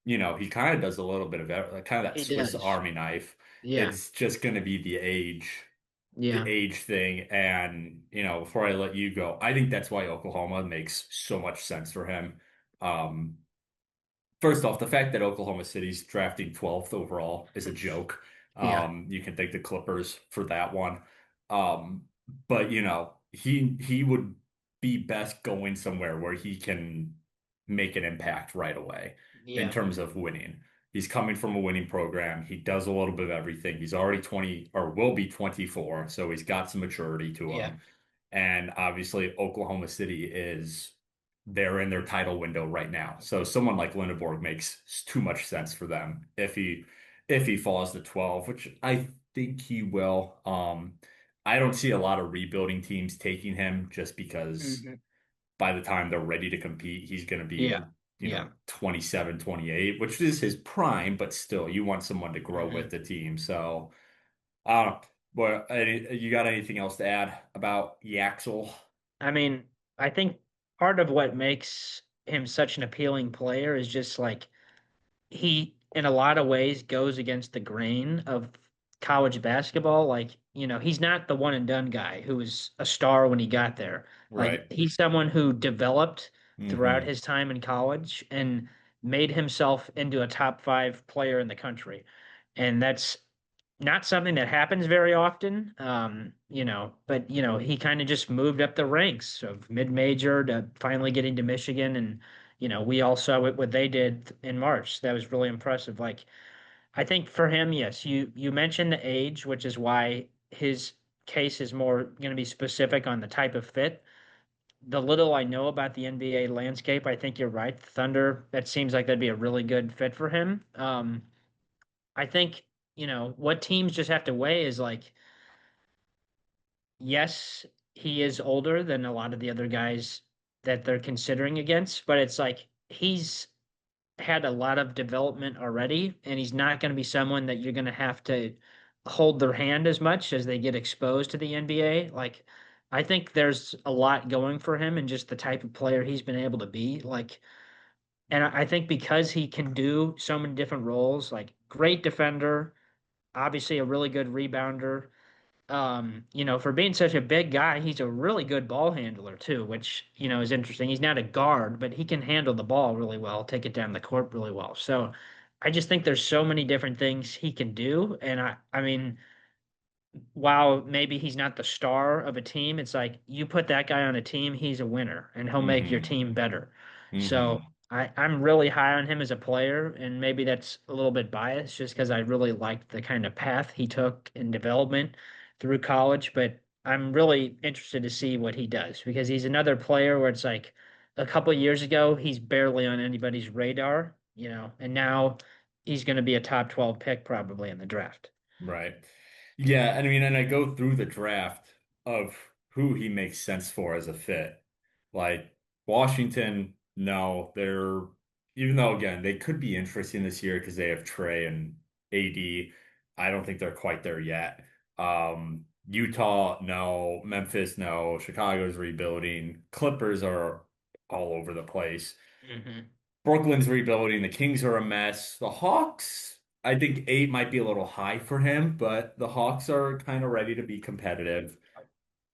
he kind of does a little bit of kind of that He Swiss does. Army knife. Yeah, It's just going to be the yeah. age thing. And, before I let you go, I think that's why Oklahoma makes so much sense for him. Um, First off, the fact that Oklahoma City's drafting 12th overall is a joke. Yeah. You can thank the Clippers for that one. Um, but he would be best going somewhere where he can make an impact right away in Yeah. terms of winning. He's coming from a winning program. He does a little bit of everything. He's already 20 or will be 24, so he's got some maturity to Yeah. him. And obviously, Oklahoma City is they're in their title window right now. So someone like Lindeborg makes too much sense for them if he falls to 12, which I think he will. I don't see a lot of rebuilding teams taking him just because Hmm. by the time they're ready to compete, he's going to Yeah. be, Yeah. 27, 28, which is his prime, but still you want someone to grow with Hmm. the team. So, uh, you got anything else to add about Yaxel? I mean, I think part of what makes him such an appealing player is just like he, in a lot of ways, goes against the grain of college basketball. Like, he's not the one and done guy who was a star when he got there. Like, Right. he's someone who developed throughout Hmm. his time in college and made himself into a top five player in the country. And that's not something that happens very often. But he kind of just moved up the ranks of mid-major to finally getting to Michigan, and we all saw what they did in March. That was really impressive. Like, I think for him, yes, you mentioned the age, which is why his case is more going to be specific on the type of fit. The little I know about the NBA landscape, I think you're right. The Thunder, that seems like that'd be a really good fit for him. I think, what teams just have to weigh is like, yes, he is older than a lot of the other guys that they're considering against, but it's like he's had a lot of development already, and he's not going to be someone that you're going to have to hold their hand as much as they get exposed to the NBA. Like, I think there's a lot going for him and just the type of player he's been able to be. Like, and I think because he can do so many different roles, like great defender, obviously a really good rebounder. For being such a big guy, he's a really good ball handler too, which, is interesting. He's not a guard, but he can handle the ball really well, take it down the court really well. So I just think there's so many different things he can do. And I mean, while maybe he's not the star of a team, it's like you put that guy on a team, he's a winner and he'll make your Hmm. team better. So Hmm. I'm really high on him as a player, and maybe that's a little bit biased just because I really liked the kind of path he took in development through college. But I'm really interested to see what he does because he's another player where it's like a couple of years ago, he's barely on anybody's radar, and now he's going to be a top 12 pick probably in the draft. Right. Yeah, I mean, and I go through the draft of who he makes sense for as a fit. Like Washington, no, even though again, they could be interesting this year because they have Trey and AD. I don't think they're quite there yet. Utah, no. Memphis, no. Chicago's rebuilding. Clippers are all over the place. Hmm. Brooklyn's rebuilding. The Kings are a mess. The Hawks, I think 8 might be a little high for him, but the Hawks are kind of ready to be competitive.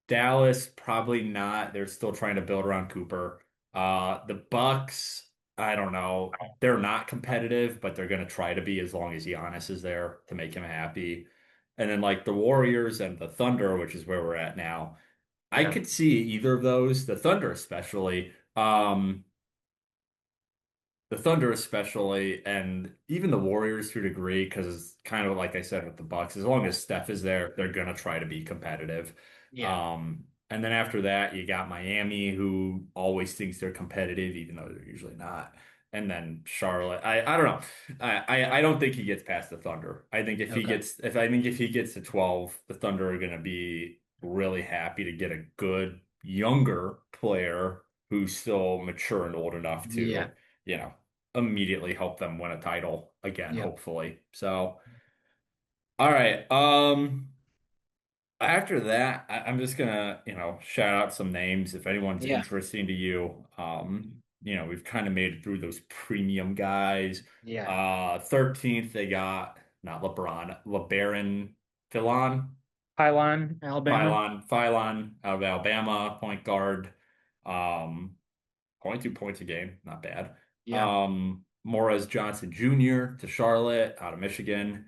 Dallas, probably not. They're still trying to build around Cooper. The Bucks, I don't know. They're not competitive, but they're going to try to be as long as Giannis is there to make him happy. And then like the Warriors and the Thunder, which is where we're at now. I Yeah. could see either of those, the Thunder especially. The Thunder especially, and even the Warriors to a degree, because kind of like I said with the Bucks, as long as Steph is there, they're gonna try to be competitive. Yeah. And then after that, you got Miami, who always thinks they're competitive, even though they're usually not. And then Charlotte. I don't know. I don't think he gets past the Thunder. I think Okay. if he gets to 12, the Thunder are gonna be really happy to get a good younger player who's still mature and old enough Yeah. to you know, immediately help them win a title again, Yeah. hopefully. So, all right. After that, I'm just gonna, shout out some names if anyone's Yeah. interesting to you. We've kind of made it through those premium guys. Yeah. 13th, they got not LeBron, LeBaron Philon, Pylon, Alabama. Philon out of Alabama, point guard. Um, 22 points a game, not bad. Yeah. Morris Johnson Jr. to Charlotte out of Michigan.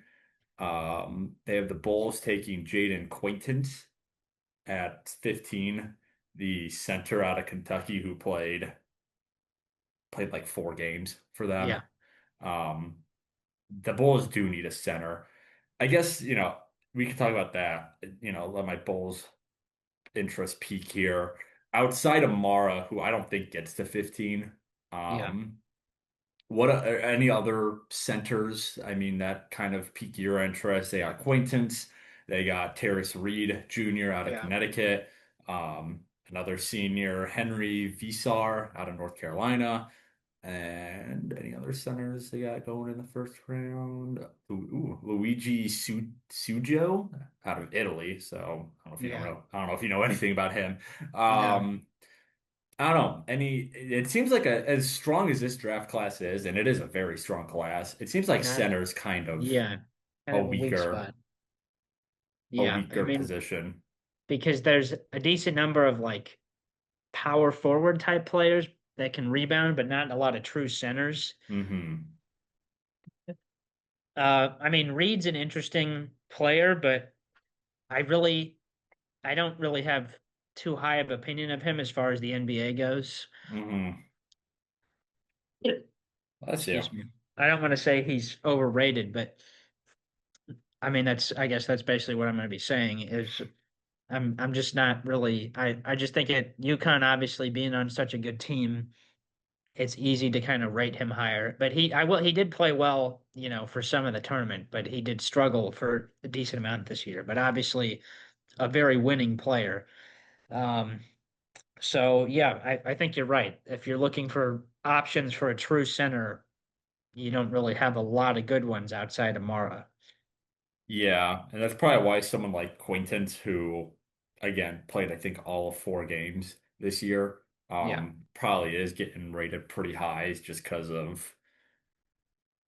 They have the Bulls taking Jaden Quaintance at 15, the center out of Kentucky who played like 4 games for them. Yeah. Um, the Bulls do need a center. I guess, we could talk about that. Let my Bulls interest peak here. Outside of Mara, who I don't think gets to 15. Yeah. Um, What are any other centers? I mean, that kind of pique your interest. They got Acquaintance. They got Terrace Reed Jr. out of Yeah. Connecticut. Another senior, Henry Visar out of North Carolina. And any other centers they got going in the first round? Luigi Sujo out of Italy. So I don't know if you don't Yeah. know. I don't know if you know anything about him. No. I don't know. It seems like as strong as this draft class is, and it is a very strong class, it seems like Uh, center's kind of yeah. Kind a of a weak weaker, spot. Yeah. I mean, position. because there's a decent number of like power forward type players that can rebound, but not a lot of true centers. Hmm. I mean, Reed's an interesting player, but I don't really have too high of opinion of him as far as the NBA goes. Hmm. That's you. Excuse me. I don't want to say he's overrated, but I mean I guess that's basically what I'm going to be saying is I'm just not really I just think at UConn obviously being on such a good team, it's easy to kind of rate him higher. But he did play well, for some of the tournament, but he did struggle for a decent amount this year. But obviously a very winning player. Um, so yeah, I think you're right. If you're looking for options for a true center, you don't really have a lot of good ones outside of Mara. Yeah, and that's probably why someone like Quaintance, who again played I think all of 4 games this year, Yeah, probably is getting rated pretty high, is just because of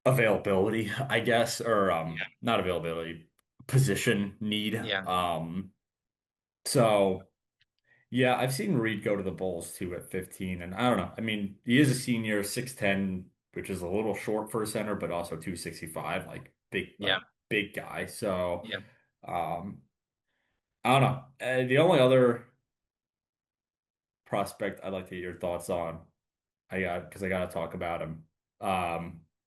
availability, I guess, or yeah, not availability, position need. yeah, So. Yeah, I've seen Reed go to the Bulls too at 15, and I don't know. I mean, he is a senior, 6'10", which is a little short for a center, but also 265, yeah, big guy. So, yeah, um, I don't know. The only other prospect I'd like to get your thoughts on, because I got to talk about him.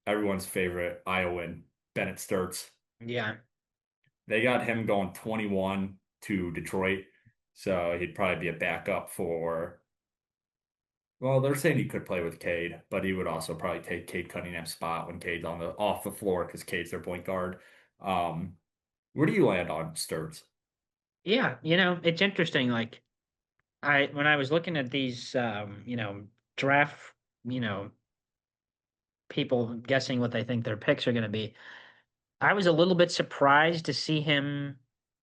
Everyone's favorite Iowan, Bennett Sturts. yeah, They got him going 21 to Detroit, so he'd probably be a backup for. Well, they're saying he could play with Cade, but he would also probably take Cade Cunningham's spot when Cade's on the off the floor because Cade's their point guard. Um, where do you land on Sturts? yeah. It's interesting. Like when I was looking at these, draft, you know, people guessing what they think their picks are going to be. I was a little bit surprised to see him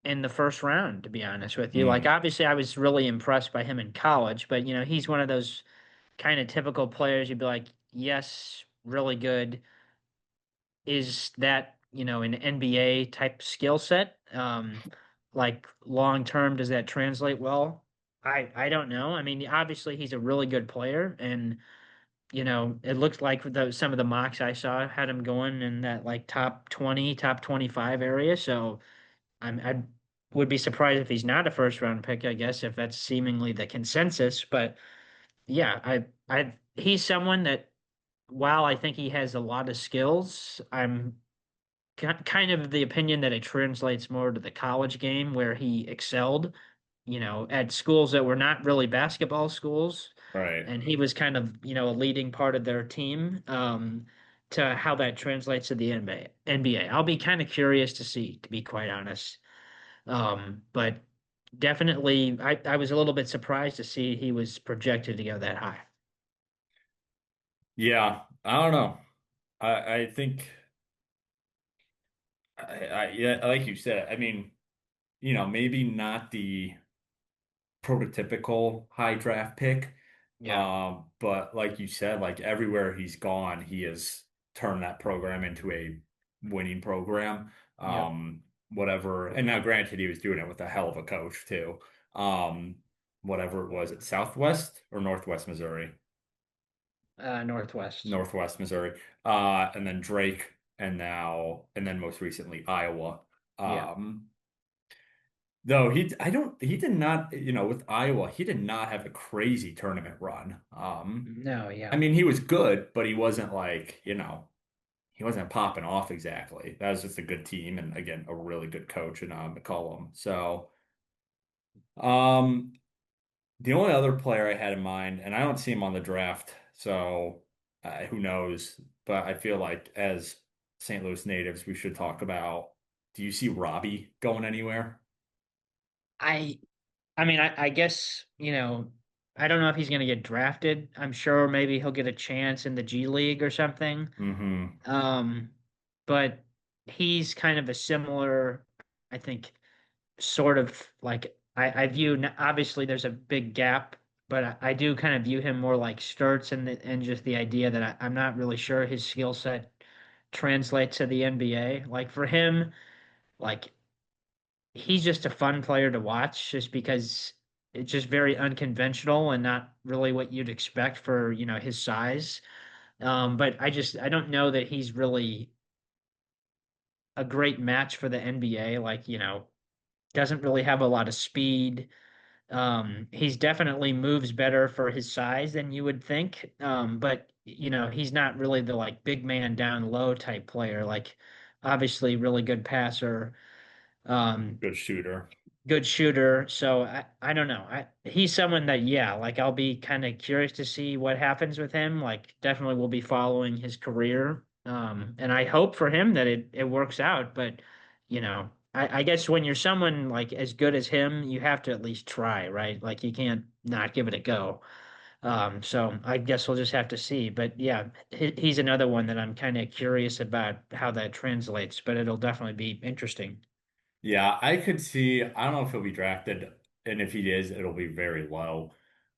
in the first round, to be honest with you. Like, Hmm. obviously, I was really impressed by him in college, but, he's one of those kind of typical players you'd be like, yes, really good. Is that, an NBA type skill set? Like, long term, does that translate well? I don't know. I mean, obviously, he's a really good player, and it looked like some of the mocks I saw had him going in that like top 20, top 25 area. So I would be surprised if he's not a first round pick, I guess, if that's seemingly the consensus. But yeah, he's someone that while I think he has a lot of skills, I'm kind of the opinion that it translates more to the college game where he excelled, at schools that were not really basketball schools. Right. And he was kind of, a leading part of their team, to how that translates to the NBA. I'll be kind of curious to see, to be quite honest. But definitely, I was a little bit surprised to see he was projected to go that high. Yeah, I don't know. I think yeah, like you said, I mean, maybe not the prototypical high draft pick. Yeah. But like you said, like everywhere he's gone, he has turned that program into a winning program. Yep. Whatever. And now, granted, he was doing it with a hell of a coach too. Um, whatever it was, at Southwest or Northwest Missouri, Northwest. Northwest Missouri, and then Drake, and then most recently Iowa. Yeah. Um, Though he did not, with Iowa, he did not have a crazy tournament run. No, I yeah. mean, he was good, but he wasn't like, he wasn't popping off exactly. That was just a good team, and again, a really good coach in McCollum. So, um, the only other player I had in mind, and I don't see him on the draft, so who knows? But I feel like as St. Louis natives, we should talk about. Do you see Robbie going anywhere? I I mean, I guess, I don't know if he's going to get drafted. I'm sure maybe he'll get a chance in the G League or something. Hmm. Um, but he's kind of a similar, I think, sort of like I view, obviously there's a big gap, but I do kind of view him more like Sturts and just the idea that I'm not really sure his skill set translates to the NBA. Like for him, like he's just a fun player to watch just because it's just very unconventional and not really what you'd expect for, his size. But I don't know that he's really a great match for the NBA. Like, doesn't really have a lot of speed. He's definitely moves better for his size than you would think. But he's not really the like big man down low type player. Like obviously really good passer. Um, Good shooter. good shooter. So I don't know. He's someone that, yeah, like I'll be kind of curious to see what happens with him. Like definitely will be following his career. And I hope for him that it works out. But, I guess when you're someone like as good as him, you have to at least try, right? Like you can't not give it a go. So I guess we'll just have to see. But yeah, he's another one that I'm kind of curious about how that translates, but it'll definitely be interesting. Yeah, I could see. I don't know if he'll be drafted, and if he is, it'll be very low.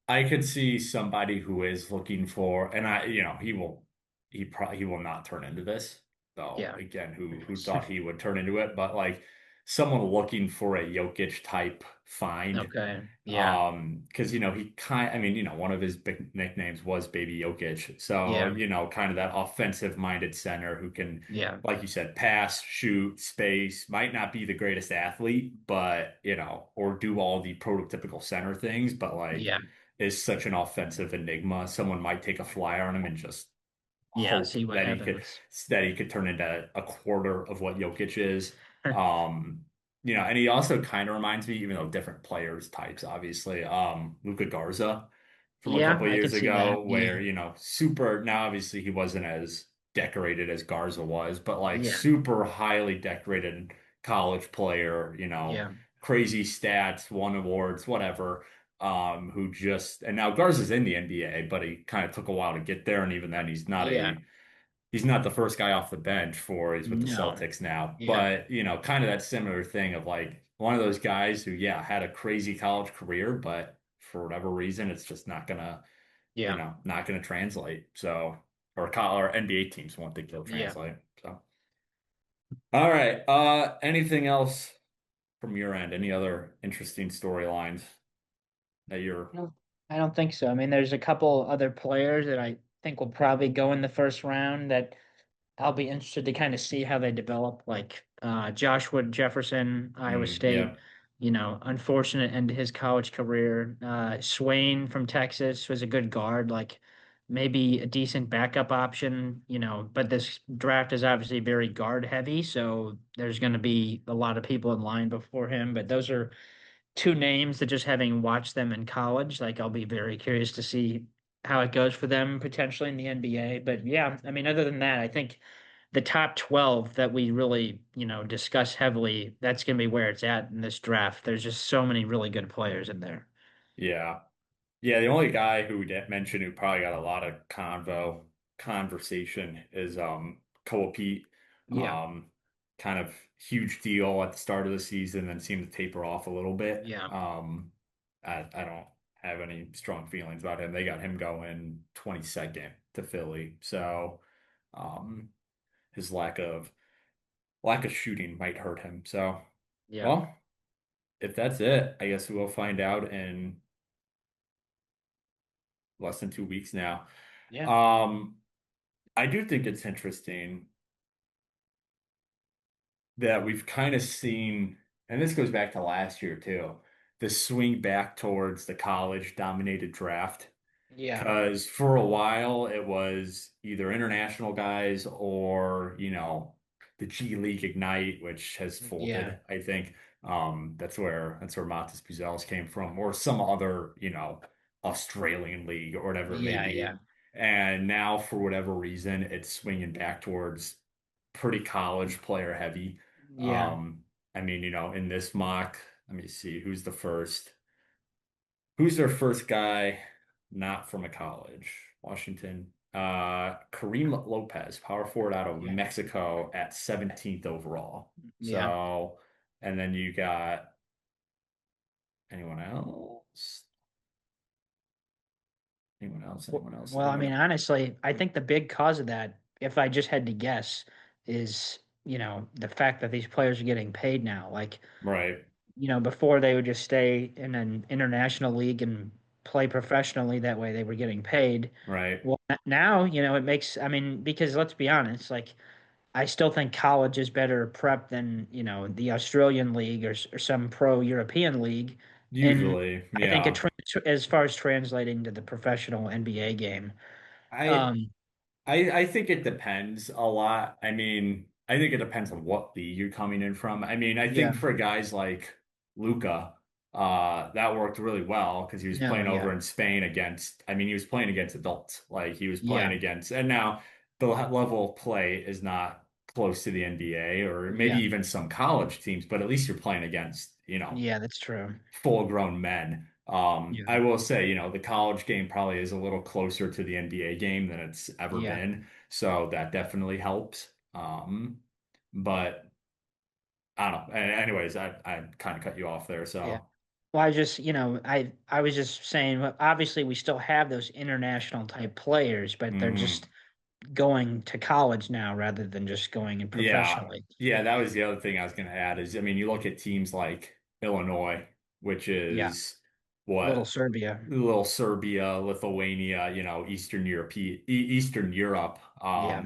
I could see somebody who is looking for, and he will not turn into this. Though Yeah. again, who thought he would turn into it? But like someone looking for a Jokic type find. Okay. Yeah. Because I mean, one of his big nicknames was Baby Jokic. So, Yeah. kind of that offensive minded center who can, Yeah. like you said, pass, shoot, space, might not be the greatest athlete, but, or do all the prototypical center things, but like Yeah. is such an offensive enigma. Someone might take a flyer on him and just Yeah. hope See what happens. that he could turn into a quarter of what Jokic is. Um, and he also kind of reminds me, even though different players types, obviously, Luka Garza from a Yeah, couple of I years could see that. ago, Yeah. where, super, now obviously he wasn't as decorated as Garza was, but like Yeah. super highly decorated college player, Yeah. crazy stats, won awards, whatever. Who just, and now Garza's in the NBA, but he kind of took a while to get there, and even then Yeah. he's not the first guy off the bench for he's with the No. Celtics now. Yeah. But, kind of that similar thing of like one of those guys who, yeah, had a crazy college career, but for whatever reason, it's just Yeah. not gonna translate. So, or NBA teams won't think they'll Yeah. translate. So, all right. Anything else from your end? Any other interesting storylines that you're No, I don't think so. I mean, there's a couple other players that I think will probably go in the first round that I'll be interested to kind of see how they develop. Like Joshua Jefferson, Iowa State, Yeah. unfortunate end to his college career. Swain from Texas was a good guard, like maybe a decent backup option, but this draft is obviously very guard heavy, so there's going to be a lot of people in line before him. But those are two names that just having watched them in college, like I'll be very curious to see how it goes for them potentially in the NBA. But yeah, I mean, other than that, I think the top 12 that we really, discuss heavily, that's going to be where it's at in this draft. There's just so many really good players in there. Yeah. Yeah, the only guy who we didn't mention who probably got a lot of conversation is Koa Pete. Yeah. Um, Kind of huge deal at the start of the season, then seemed to taper off a little bit. Yeah. I don't have any strong feelings about him. They got him going 22nd to Philly. So his lack of shooting might hurt him. So Yeah. well, if that's it, I guess we'll find out in less than 2 weeks now. Yeah. Um, I do think it's interesting that we've kind of seen, and this goes back to last year too, the swing back towards the college dominated draft. Yeah. Because for a while it was either international guys or, the G League Ignite, which has Yeah. folded, I think. That's where Matas Puzelis came from, or some other, Australian league or whatever it may Yeah. be. Yeah. And now, for whatever reason, it's swinging back towards pretty college player heavy. Yeah. I mean, in this mock, let me see, who's their first guy not from a college? Washington. Kareem Lopez, power forward out of Yeah. Mexico at 17th overall. Yeah. So, and then you got anyone else? Anyone else? Anyone else? Well, I Anyone mean, else? honestly, I think the big cause of that, if I just had to guess, is, the fact that these players are getting paid now. Like, Right, before they would just stay in an international league and play professionally. That way they were getting paid. right. Well, now, it makes, I mean, because let's be honest, like, I still think college is better prep than, the Australian league or some pro European league. And Usually, I think yeah. as far as translating to the professional NBA game, I um, I think it depends a lot. I mean, I think it depends on what league you're coming in from. I mean, I think yeah, for guys like Luca, that worked really well because he was no, playing over yeah, in Spain I mean, he was playing against adults. Like he was playing yeah, against, and now the level of play is not close to the NBA or maybe yeah, even some college teams, but at least you're playing against, yeah, that's true. full-grown men. Yeah, I will say, the college game probably is a little closer to the NBA game than it's ever yeah, been, so that definitely helps. But I don't know. Anyways, I kind of cut you off there, yeah. so Well, I just, I was just saying, well, obviously we still have those international type players, but they're mhm. just going to college now rather than just going in Yeah, professionally. yeah. That was the other thing I was going to add is, I mean, you look at teams like Illinois, which Yeah, is little what Serbia. little Serbia, Lithuania, Eastern Europe. Yeah,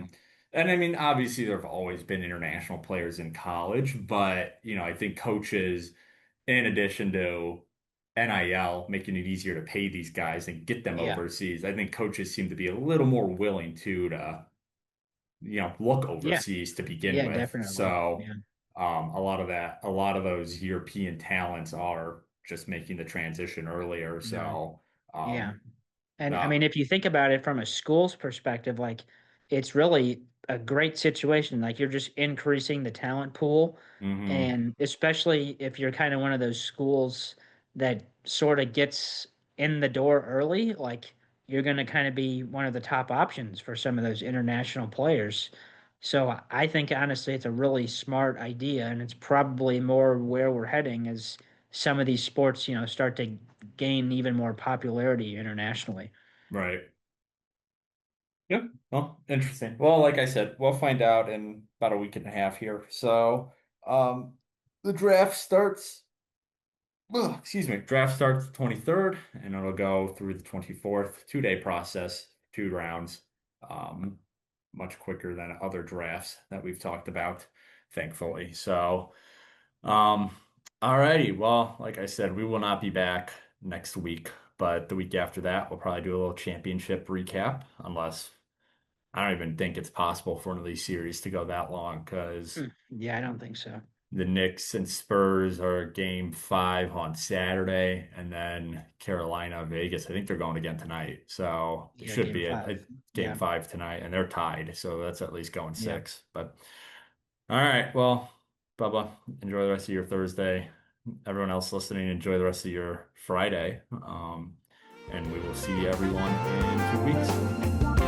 And I mean, obviously there have always been international players in college, but I think coaches, in addition to NIL making it easier to pay these guys and get them yeah, overseas, I think coaches seem to be a little more willing to look yeah, overseas to begin yeah, with. definitely. So Yeah, a lot of those European talents are just making the transition earlier. no, So yeah. um, And I uh, mean, if you think about it from a school's perspective, like it's really a great situation. Like you're just increasing the talent pool. hmm And especially if you're kind of one of those schools that sort of gets in the door early, like you're going to kind of be one of the top options for some of those international players. So I think honestly, it's a really smart idea. And it's probably more where we're heading as some of these sports, start to gain even more popularity internationally. right. Yep. Well, interesting. Well, like I said, we'll find out in about a week and a half here. So um, the draft starts. Ugh, excuse me. Draft starts the 23rd, and it'll go through the 24th. 2-day process, 2 rounds. Um, much quicker than other drafts that we've talked about, thankfully. So, um, all righty. Well, like I said, we will not be back next week, but the week after that, we'll probably do a little championship recap, unless I don't even think it's possible for one of these series to go that long because Yeah, I don't think so. the Knicks and Spurs are game 5 on Saturday, and then Carolina, Vegas. I think they're going again tonight. So it Yeah, should game be five. a game Yeah. 5 tonight, and they're tied. So that's at least going Yeah. 6. But all right, well, Bubba, enjoy the rest of your Thursday. Everyone else listening, enjoy the rest of your Friday. And we will see everyone in 2 weeks.